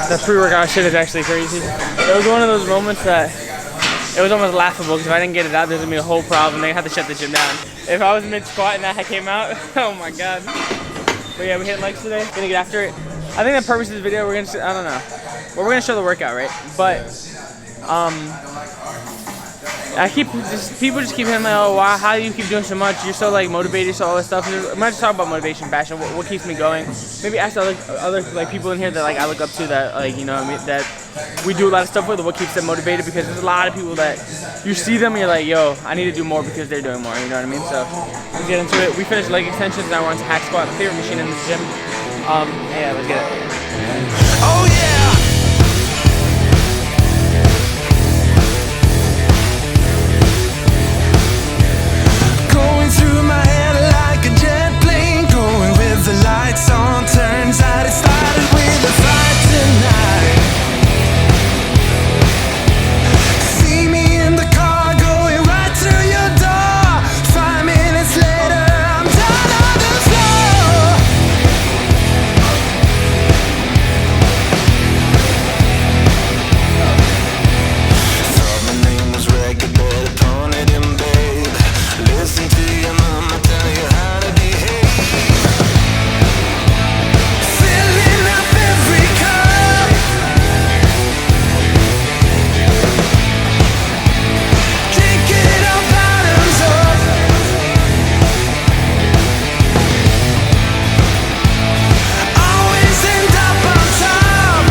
The pre-workout shit is actually crazy. It was one of those moments that it was almost laughable because if I didn't get it out, there's gonna be a whole problem. They had to shut the gym down. If I was mid-squat and that came out, oh my god. But yeah, we hit legs today. Gonna get after it. I think the purpose of this video, we're gonna, I don't know. Well, we're gonna show the workout, right? But, people just keep hitting me, oh, wow, how do you keep doing so much? You're so like motivated, so all this stuff. I'm not just talking about motivation, passion, what keeps me going. Maybe ask other like people in here that like I look up to that like, you know what I mean, that we do a lot of stuff with, what keeps them motivated, because there's a lot of people that you see them and you're like, yo, I need to do more because they're doing more, you know what I mean? So let's get into it. We finished leg extensions, now we're on to hack squat, my favorite machine in the gym. Yeah, let's get it. Oh yeah! Through my head like a jet plane, going with the lights on. Turns out it started with a fight tonight. See me in the car going right to your door. 5 minutes later, I'm down on the floor. Thought my name was Record, but upon it in babe. Listen to your mama tell you how to behave. Filling up every cup. Drink it all bottoms up. Always end up on top.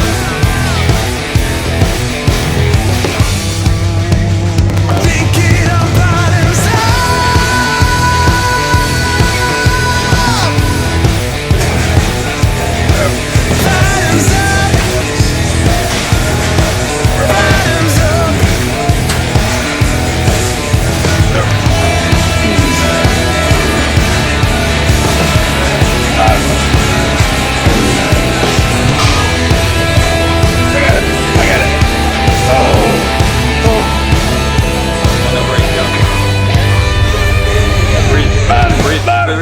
Drink it all bottoms up. Bottoms up. Bottoms up. I got it.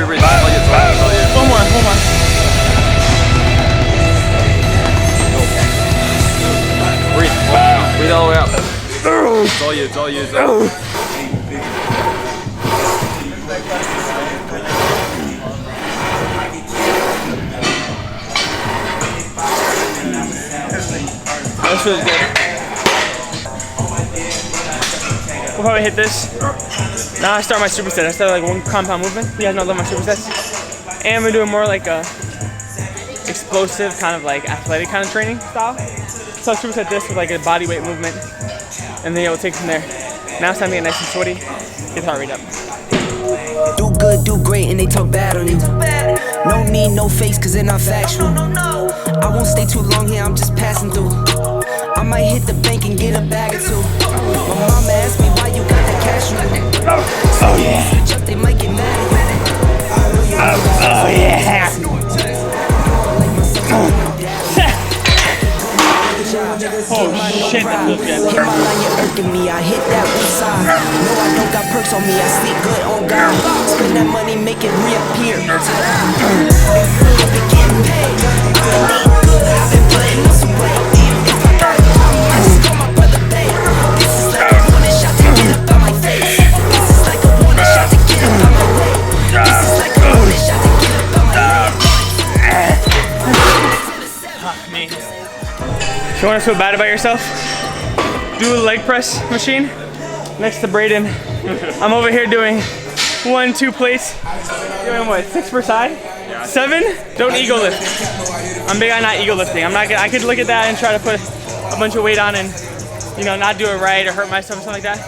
Breathe. One more. Breathe all the way up. It's all you. That feels good. We'll probably hit this. Now I start my superset. I start like one compound movement. You guys know I love my supersets. And we're doing more like a explosive kind of like athletic kind of training style. So I'll superset this with like a body weight movement. And then we'll take from there. Now it's time to get nice and sweaty. Get heart rate up. Do good, do great, and they talk bad on you. No need, no face, cause they're not factual. I won't stay too long here, I'm just passing through. I might hit the bank and get a bag or two. My mama asked me why you got that cash on you. Oh yeah. Switch up, they might get mad at you. Oh yeah. Oh shit, that feels good. Himalaya irking me, I hit that one side. No, I don't got perks on me, I sleep good on God. Spend that money, make it reappear. They getting paid. I've been putting on some weight. If I got it, I just call my brother babe. This is like a warning shot to get up out my face. This is like a warning shot to get up out my way. This is like a warning shot to get up out my way. Me. If you want to feel bad about yourself, do a leg press machine next to Braden. I'm over here doing 1-2 plates. Doing what, 6 per side? 7? Don't ego lift. I'm big on not ego lifting. I'm not gonna, I could look at that and try to put a bunch of weight on and, you know, not do it right or hurt myself or something like that.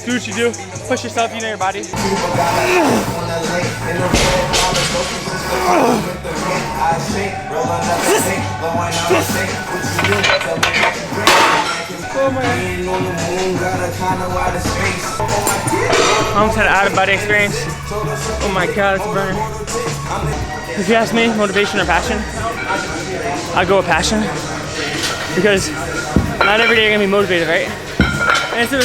Do what you do. Push yourself, you know your body. I almost had an out-of-body experience. Oh my god, it's a burner. If you ask me, motivation or passion, I go with passion. Because not every day you're gonna be motivated, right? And so,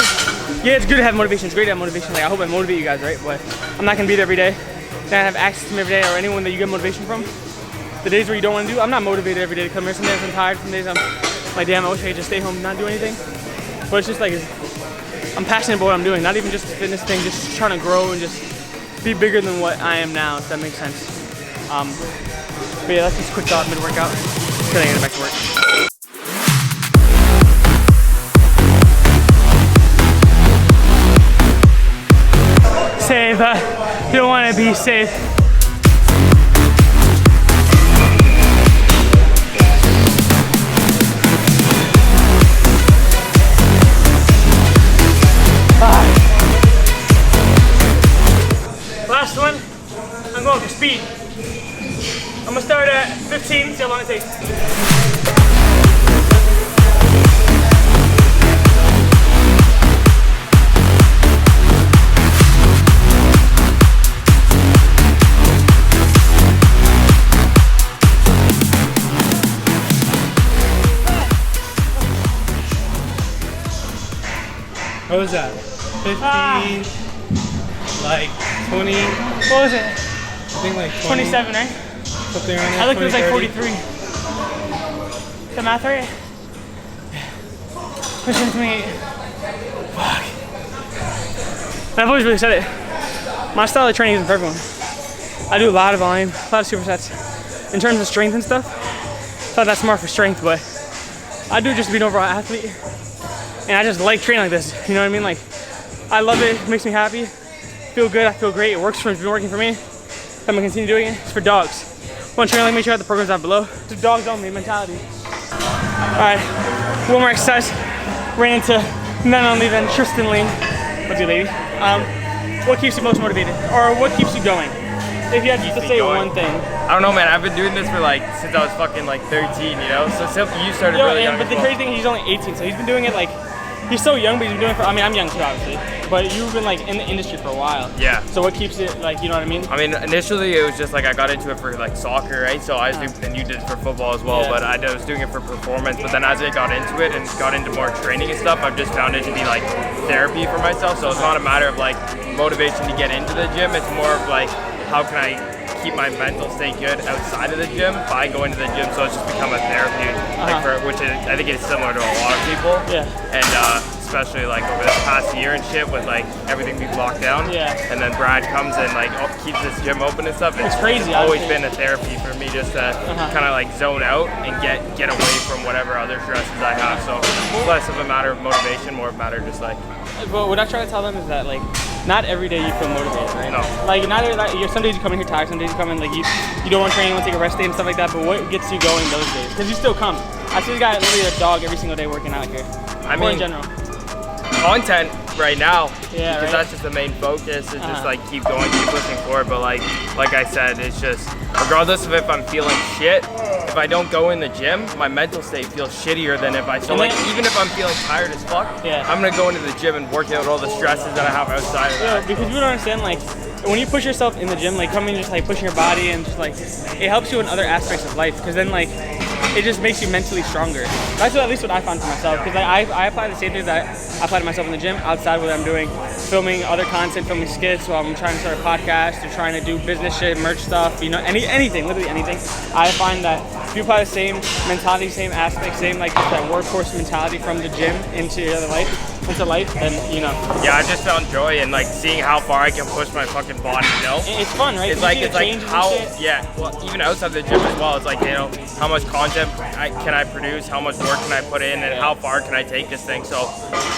yeah, it's good to have motivation. It's great to have motivation. Like, I hope I motivate you guys, right? But I'm not gonna be there every day. Then I have access to me every day, or anyone that you get motivation from. The days where you don't want to do, I'm not motivated every day to come here. Some days I'm tired, some days I'm like, damn, I wish I could just stay home and not do anything. But it's just like, I'm passionate about what I'm doing. Not even just the fitness thing, just trying to grow and just be bigger than what I am now, if that makes sense. But yeah, that's just a quick thought mid-workout. Then I gotta get back to work. Safe, you don't want to be safe. Last one, I'm going for speed. I'm gonna start at 15, see how long it takes. What was that? 15, like 20. What was it? I think like 20, 27, right? something around there. I looked, it was like 20, 43. Is the math right? Pushing 28. Fuck. I've always really said it. My style of training isn't for everyone. I do a lot of volume, a lot of supersets. In terms of strength and stuff, I thought that's more for strength, but I do just be an overall athlete. And I just like training like this, you know what I mean? Like, I love it, it makes me happy. Feel good, I feel great, it works for me, it's been working for me. I'm gonna continue doing it. It's for dogs. Want to train like, make sure I have the programs down below. It's dogs only mentality. All right, one more exercise. Ran into none only than Tristyn Lane. What's your lady? What keeps you most motivated? Or what keeps you going? If you had to say one thing. I don't know, man. I've been doing this for like since I was fucking like 13, you know. So since you started really young. But the crazy thing is he's only 18, so he's been doing it like, he's so young, but he's been doing it for, I mean, I'm young too, obviously. But you've been like in the industry for a while. Yeah. So what keeps it, like, you know what I mean? I mean, initially it was just like I got into it for like soccer, right? So I was doing, and you did it for football as well, Yeah. but I was doing it for performance. But then as I got into it and got into more training and stuff, I've just found it to be like therapy for myself. So it's not a matter of like motivation to get into the gym. It's more of like, how can I keep my mental state good outside of the gym by going to the gym? So it's just become a therapy, like which is, I think is similar to a lot of people. Yeah. And especially like over this past year and shit with like everything being locked down. Yeah. And then Brad comes and like keeps this gym open and stuff. It's crazy, always honestly. been a therapy for me just to kind of like zone out and get away from whatever other stresses I have. So it's less of a matter of motivation, more of a matter of just like. But what I try to tell them is that like, not every day you feel motivated, right? No. Like not every, like, some days you come in here tired, some days you come in like you don't want to train, you want to take a rest day and stuff like that. But what gets you going those days? Because you still come. I see this guy literally a dog every single day working out here. I Or mean, in general. content right now, Yeah, because right. that's just the main focus. It's just like keep going, keep pushing forward. But like I said, it's just regardless of if I'm feeling shit, if I don't go in the gym, my mental state feels shittier than if I. So And like then- even if I'm feeling tired as fuck, Yeah. I'm gonna go into the gym and work out all the stresses that I have outside of Yeah, that. because you don't understand, like, when you push yourself in the gym, like coming just like pushing your body and just like, it helps you in other aspects of life. Because then like, it just makes you mentally stronger. That's at least what I found for myself. Because like, I apply the same things that I apply to myself in the gym outside what I'm doing, filming other content, filming skits while I'm trying to start a podcast or trying to do business shit, merch stuff, you know, anything, literally anything. I find that if you apply the same mentality, same aspect, same like that workhorse mentality from the gym into your other life, then you know. Yeah, I just found joy in like seeing how far I can push my fucking body. You know. It's fun, right? It's You like see the changes and how shit. well even outside the gym as well. It's like, you know, how much content can I produce, how much work can I put in, and how far can I take this thing. So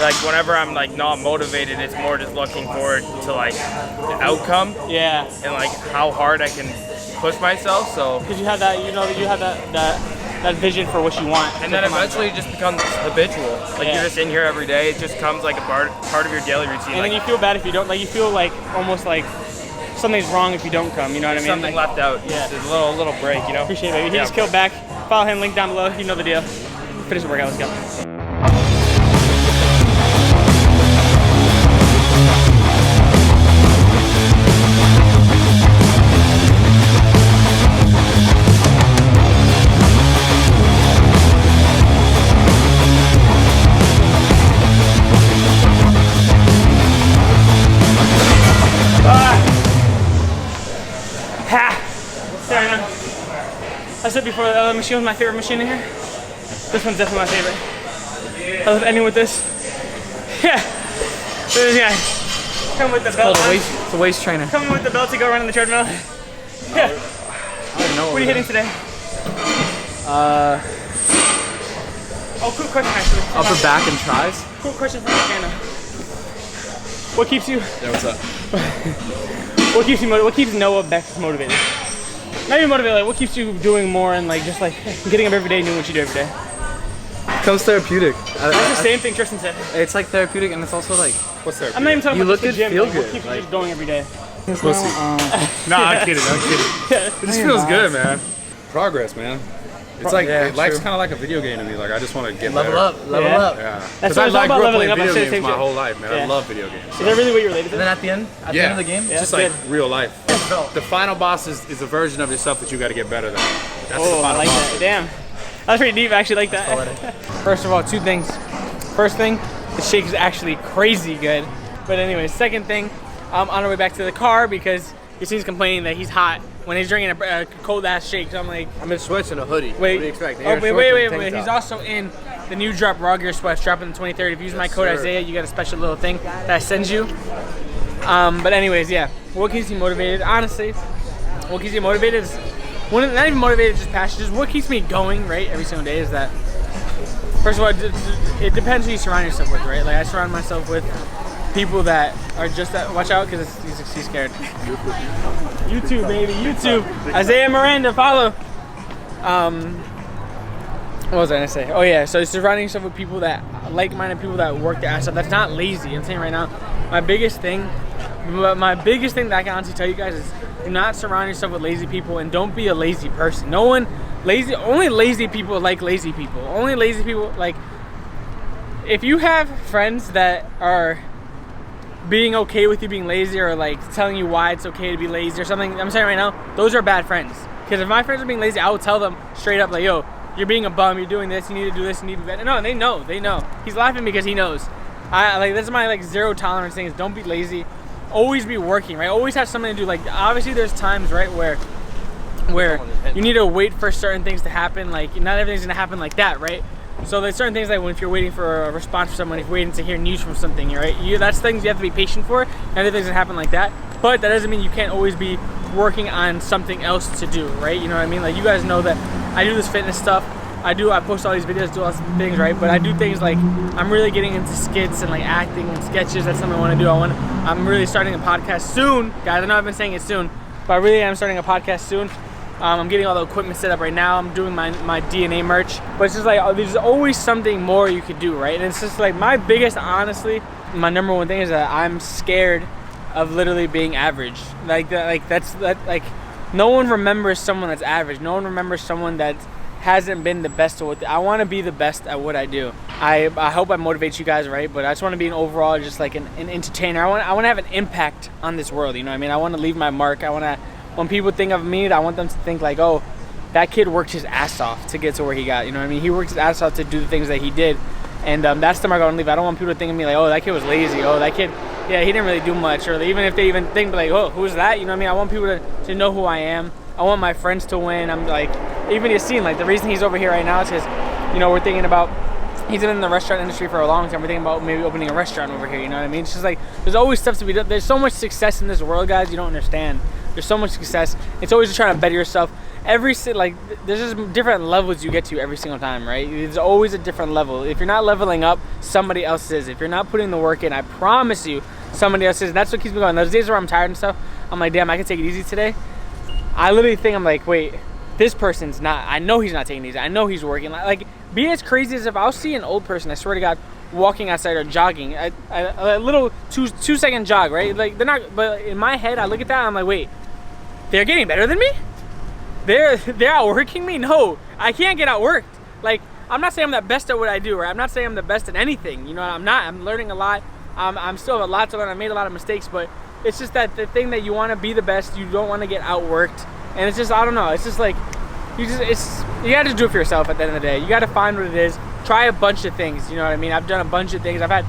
like whenever I'm like not motivated, it's more just looking forward to like the outcome Yeah. and like how hard I can push myself. So Because you have that, you know, you have that vision for what you want. and then eventually it just becomes habitual. Like Yeah. you're just in here every day. It just comes like a part of your daily routine. And like then you feel bad if you don't, like you feel like almost like something's wrong if you don't come, you know what I mean? something Like, left out. Yeah. Just a little break, you know. appreciate it, baby. He Yeah. just killed Beck. Follow him, link down below, you know the deal. Finish the workout, let's go. Ha! There I know. I said before, the other machine was my favorite machine in here. This one's definitely my favorite. I love ending with this. Yeah. Yeah. Come with the belt. It's a waist trainer. Come with the belt to go around on the treadmill. Yeah. What are you hitting today? Oh, quick question actually. Upper back and tries. Quick question from Miranda. What keeps you? Yeah, what's up? What keeps Noah Beck motivated? Not even motivated. Like, what keeps you doing more and like just like getting up every day and doing what you do every day? Becomes therapeutic. That's the same thing Tristyn said. It's like therapeutic, and it's also like, What's there? I'm not even talking You about look just the good, gym. feel Like, good, what keeps you like- just going every day? No, I'm kidding. It just feels good, man. Progress, man. It's like Yeah, life's true. kind of like a video game to me. Like I just want to get level better. up, level Yeah. up. Yeah. That's Because what I it's all like about, grew up leveling playing up. I video say the games same my shit. whole life, man. Yeah. I love video games. Is that really what you're related to? And then at the end of the game, Yeah, Just that's like good. real life. The final boss is a version of yourself that you got to get better than. That's the Oh, I final like boss. that. Damn. That's pretty deep. I actually like that. First of all, two things. First thing, the shake is actually crazy good. But anyway, second thing, I'm on our way back to the car because he's complaining that he's hot when he's drinking a cold ass shake. So I'm like, I'm in sweats and a hoodie. wait, What do you expect? oh, wait. He's also in the new drop Raw Gear Sweats dropping the 23rd. If you use my code Isaiah, you get a special little thing that I send you. But anyways, yeah. What keeps you motivated? Honestly, what keeps you motivated is not even motivated, just passionate. Just what keeps me going, right? Every single day is that. First of all, it depends who you surround yourself with, right? Like I surround myself with people that are just that. Watch out, because he's scared. YouTube, baby, YouTube. Isaiah Miranda, follow. What was I gonna say? Oh yeah, so surrounding yourself with people that like-minded people that work their ass off. That's not lazy. I'm saying right now, my biggest thing that I can honestly tell you guys is do not surround yourself with lazy people and don't be a lazy person. Only lazy people like lazy people. Only lazy people like. If you have friends that are being okay with you being lazy or like telling you why it's okay to be lazy or something, I'm saying right now, those are bad friends. Because if my friends are being lazy, I would tell them straight up like, yo, you're being a bum, you're doing this, you need to do this, you need to be better. No, they know. He's laughing because he knows. That's my like zero tolerance thing is don't be lazy. Always be working, right? Always have something to do. Like obviously there's times, right, where you need to wait for certain things to happen. Like not everything's gonna happen like that, right? So there's certain things like if you're waiting for a response from someone, if you're waiting to hear news from something, right? That's things you have to be patient for, and everything's gonna happen like that. But that doesn't mean you can't always be working on something else to do, right? You know what I mean? Like you guys know that I do this fitness stuff. I post all these videos, do all these things, right? But I do things like I'm really getting into skits and like acting and sketches. That's something I want to do. I'm really starting a podcast soon, guys. I know I've been saying it soon, but I really am starting a podcast soon. I'm getting all the equipment set up right now. I'm doing my DNA merch. But it's just like, there's always something more you could do, right? And it's just like my number one thing is that I'm scared of literally being average. Like no one remembers someone that's average. No one remembers someone that hasn't been the best at what I want to be the best at what I do. I hope I motivate you guys, right? But I just want to be an overall just like an entertainer. I want to have an impact on this world, you know what I mean? I want to leave my mark. When people think of me, I want them to think like, oh, that kid worked his ass off to get to where he got, you know what I mean? He worked his ass off to do the things that he did. And that's the mark I want to leave. I don't want people to think of me like, oh, that kid was lazy. Oh, that kid, yeah, he didn't really do much. Or even if they even think like, oh, who's that? You know what I mean? I want people to know who I am. I want my friends to win. I'm like, even you've seen, like, the reason he's over here right now is because, you know, we're thinking about, he's been in the restaurant industry for a long time. We're thinking about maybe opening a restaurant over here, you know what I mean? It's just like, there's always stuff to be done. There's so much success in this world, guys, you don't understand. There's so much success. It's always just trying to better yourself. There's just different levels you get to every single time, right? There's always a different level. If you're not leveling up, somebody else is. If you're not putting the work in, I promise you, somebody else is. That's what keeps me going. Those days where I'm tired and stuff, I'm like, damn, I can take it easy today. I literally think, I'm like, wait, this person's not, I know he's not taking it easy. I know he's working. Like, be as crazy as if I'll see an old person, I swear to God, walking outside or jogging, a little two-second jog, right? Like, they're not, but in my head, I look at that and I'm like, wait, they're getting better than me? They're outworking me? No, I can't get outworked. Like, I'm not saying I'm the best at what I do, right? I'm not saying I'm the best at anything. You know, I'm not. I'm learning a lot. I'm still have a lot to learn. I made a lot of mistakes, but it's just that the thing that you want to be the best, you don't want to get outworked. And it's just, I don't know. It's just like, you got to do it for yourself at the end of the day. You got to find what it is. Try a bunch of things. You know what I mean? I've done a bunch of things. I've had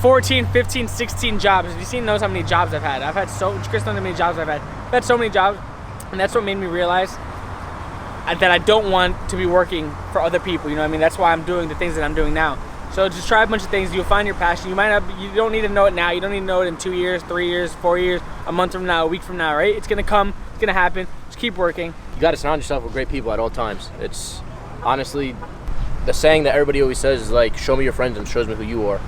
14, 15, 16 jobs. You've seen knows how many jobs I've had. Chris knows how many jobs I've had. I've had so many jobs, and that's what made me realize that I don't want to be working for other people. You know what I mean? That's why I'm doing the things that I'm doing now. So just try a bunch of things. You'll find your passion. You don't need to know it now. You don't need to know it in 2 years, 3 years, 4 years, a month from now, a week from now, right? It's gonna come. It's gonna happen. Just keep working. You got to surround yourself with great people at all times. It's honestly the saying that everybody always says is like, show me your friends and shows me who you are.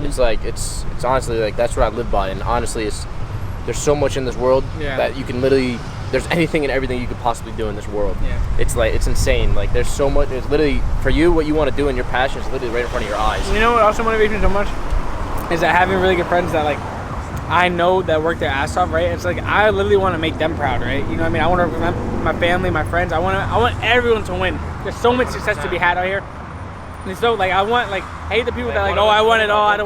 It's like it's honestly like that's what I live by. And honestly, there's so much in this world that you can literally, there's anything and everything you could possibly do in this world. It's like, it's insane. Like there's so much. It's literally for you, what you want to do and your passion is literally right in front of your eyes. You know what also motivates me so much is that having really good friends that like I know that work their ass off, right? It's like I literally want to make them proud, right? You know what I mean? I want to represent my family, my friends. I want everyone to win. There's so much success to be had out here. And so like I hate the people that like, oh, I want it all. I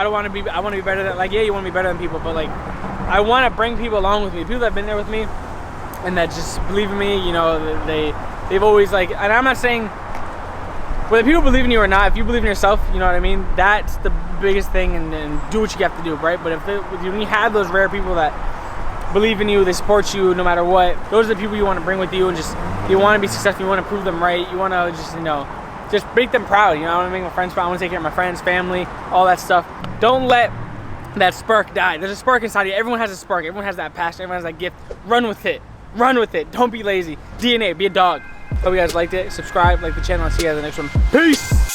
want to be better than, like, yeah, you want to be better than people, but like I want to bring people along with me. People that have been there with me and that just believe in me, you know, they've always like, and I'm not saying whether people believe in you or not, if you believe in yourself, you know what I mean? That's the biggest thing, and do what you have to do, right? But when you have those rare people that believe in you, they support you no matter what, those are the people you want to bring with you, and just, you want to be successful, you want to prove them right, you want to just, you know, just make them proud. You know, I want to make my friends proud, I want to take care of my friends, family, all that stuff. Don't let that spark die. There's a spark inside you. Everyone has a spark. Everyone has that passion. Everyone has that gift. Run with it. Run with it. Don't be lazy. DNA, be a dog. Hope you guys liked it. Subscribe, like the channel. I'll see you guys in the next one. Peace!